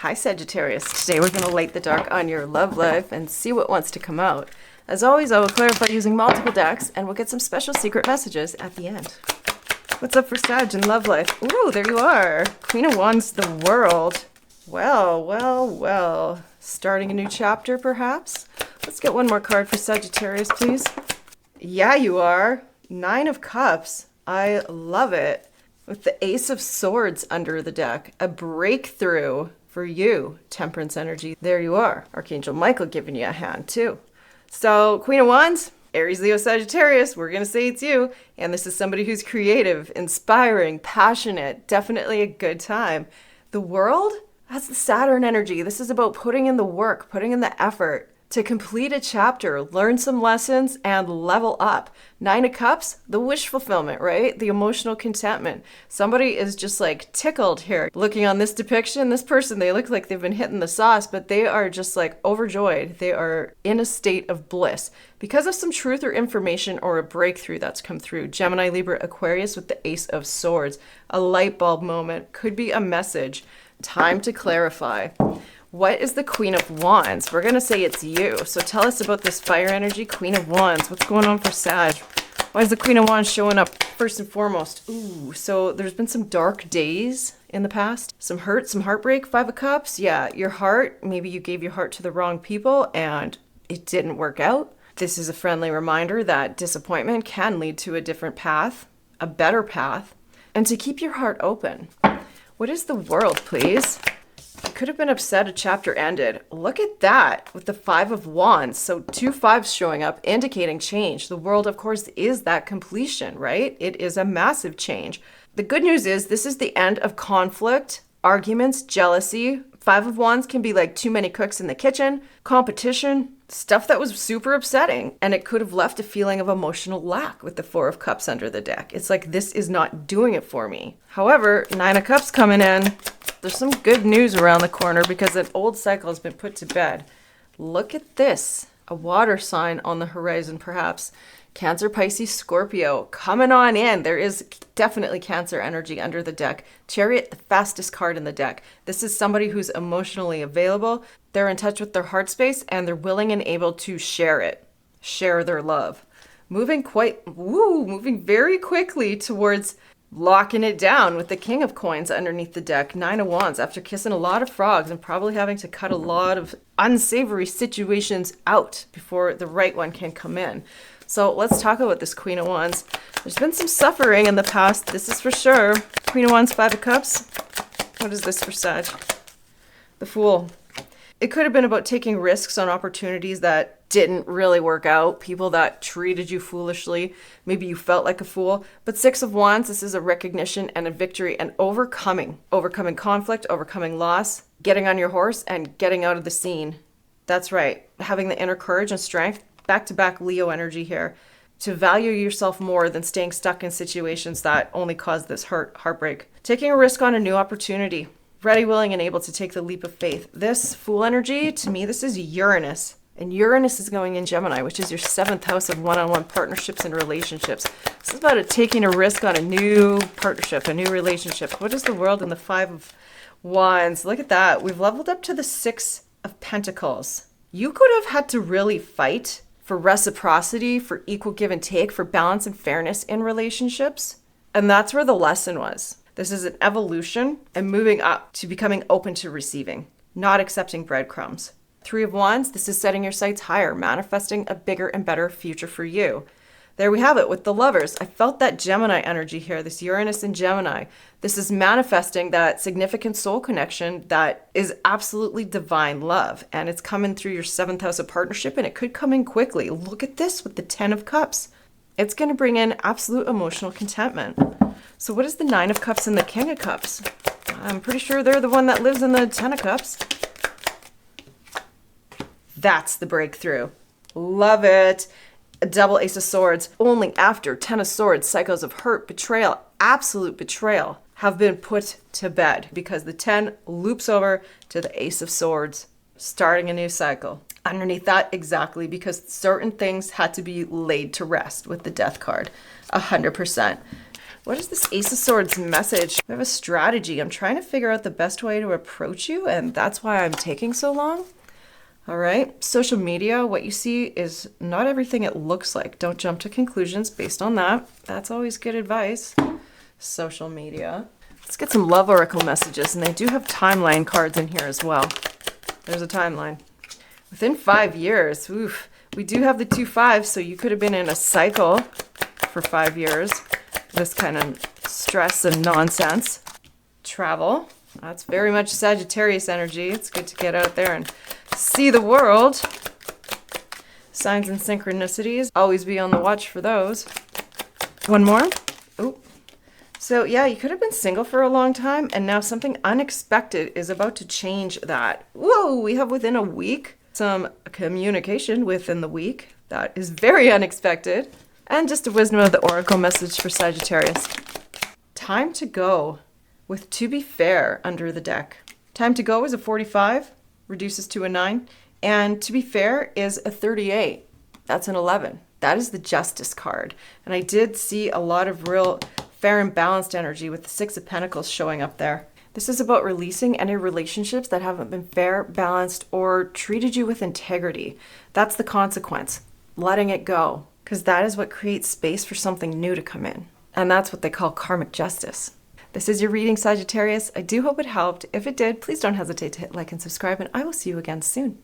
Hi Sagittarius, today we're going to light the dark on your love life and see what wants to come out. As always, I will clarify using multiple decks and we'll get some special secret messages at the end. What's up for Sag in love life? Ooh, there you are. Queen of Wands, the World. Well. Starting a new chapter perhaps? Let's get one more card for Sagittarius, please. Yeah, you are. 9 of Cups. I love it. With the Ace of Swords under the deck. A breakthrough for you, Temperance energy. There you are. Archangel Michael giving you a hand too. So, Queen of Wands, Aries, Leo, Sagittarius, we're going to say it's you. And this is somebody who's creative, inspiring, passionate, definitely a good time. The World, that's the Saturn energy. This is about putting in the work, putting in the effort to complete a chapter, learn some lessons, and level up. 9 of Cups, the wish fulfillment, right? The emotional contentment. Somebody is just like tickled here. Looking on this depiction, this person, they look like they've been hitting the sauce, but they are just like overjoyed. They are in a state of bliss because of some truth or information or a breakthrough that's come through. Gemini, Libra, Aquarius with the Ace of Swords. A light bulb moment, could be a message. Time to clarify. What is the Queen of Wands? We're going to say it's you. So tell us about this fire energy, Queen of Wands. What's going on for Sag? Why is the Queen of Wands showing up first and foremost? Ooh, so there's been some dark days in the past. Some hurt, some heartbreak, 5 of Cups. Yeah, your heart, maybe you gave your heart to the wrong people and it didn't work out. This is a friendly reminder that disappointment can lead to a different path, a better path, and to keep your heart open. What is the World, please? You could have been upset a chapter ended. Look at that with the 5 of Wands. So 2 5s showing up, indicating change. The World, of course, is that completion, right? It is a massive change. The good news is this is the end of conflict, arguments, jealousy. 5 of Wands can be like too many cooks in the kitchen, competition, stuff that was super upsetting. And it could have left a feeling of emotional lack with the 4 of Cups under the deck. It's like, this is not doing it for me. However, 9 of Cups coming in. There's some good news around the corner because an old cycle has been put to bed. Look at this. A water sign on the horizon, perhaps. Cancer, Pisces, Scorpio coming on in. There is definitely Cancer energy under the deck. Chariot, the fastest card in the deck. This is somebody who's emotionally available. They're in touch with their heart space and they're willing and able to share it. Share their love. Moving very quickly towards locking it down with the King of Coins underneath the deck. 9 of Wands after kissing a lot of frogs and probably having to cut a lot of unsavory situations out before the right one can come in. So let's talk about this Queen of Wands. There's been some suffering in the past. This is for sure. Queen of Wands, 5 of Cups. What is this for Sag? The Fool. It could have been about taking risks on opportunities that didn't really work out, people that treated you foolishly. Maybe you felt like a fool. But 6 of Wands, this is a recognition and a victory and overcoming conflict, overcoming loss, getting on your horse and getting out of the scene. That's right. Having the inner courage and strength, back-to-back Leo energy here, to value yourself more than staying stuck in situations that only cause this heartbreak. Taking a risk on a new opportunity. Ready, willing, and able to take the leap of faith. This Fool energy, to me, this is Uranus. And Uranus is going in Gemini, which is your 7th house of one-on-one partnerships and relationships. This is about taking a risk on a new partnership, a new relationship. What is the World in the 5 of Wands? Look at that. We've leveled up to the 6 of Pentacles. You could have had to really fight for reciprocity, for equal give and take, for balance and fairness in relationships. And that's where the lesson was. This is an evolution and moving up to becoming open to receiving, not accepting breadcrumbs. 3 of Wands, this is setting your sights higher, manifesting a bigger and better future for you. There we have it with the Lovers. I felt that Gemini energy here, this Uranus and Gemini. This is manifesting that significant soul connection that is absolutely divine love. And it's coming through your 7th house of partnership and it could come in quickly. Look at this with the 10 of Cups. It's going to bring in absolute emotional contentment. So what is the 9 of Cups and the King of Cups? I'm pretty sure they're the one that lives in the 10 of Cups. That's the breakthrough. Love it. A double Ace of Swords. Only after 10 of Swords, cycles of hurt, betrayal, absolute betrayal have been put to bed because the 10 loops over to the Ace of Swords, starting a new cycle. Underneath that, exactly, because certain things had to be laid to rest with the Death card. 100%. What is this Ace of Swords message? We have a strategy. I'm trying to figure out the best way to approach you, and that's why I'm taking so long. All right, social media, what you see is not everything it looks like. Don't jump to conclusions based on that. That's always good advice. Social media. Let's get some love oracle messages, and they do have timeline cards in here as well. There's a timeline. Within 5 years, oof, we do have the 2 5s, so you could have been in a cycle for 5 years. This kind of stress and nonsense. Travel. That's very much Sagittarius energy. It's good to get out there and see the world. Signs and synchronicities. Always be on the watch for those. One more. Oh. So yeah, you could have been single for a long time, and now something unexpected is about to change that. Whoa, we have within a week some communication within the week. That is very unexpected. And just a wisdom of the oracle message for Sagittarius. Time to go with to be fair under the deck. Time to go is a 45, reduces to a 9. And to be fair is a 38. That's an 11. That is the Justice card. And I did see a lot of real fair and balanced energy with the 6 of Pentacles showing up there. This is about releasing any relationships that haven't been fair, balanced, or treated you with integrity. That's the consequence. Letting it go. Because that is what creates space for something new to come in. And that's what they call karmic justice. This is your reading, Sagittarius. I do hope it helped. If it did, please don't hesitate to hit like and subscribe, and I will see you again soon.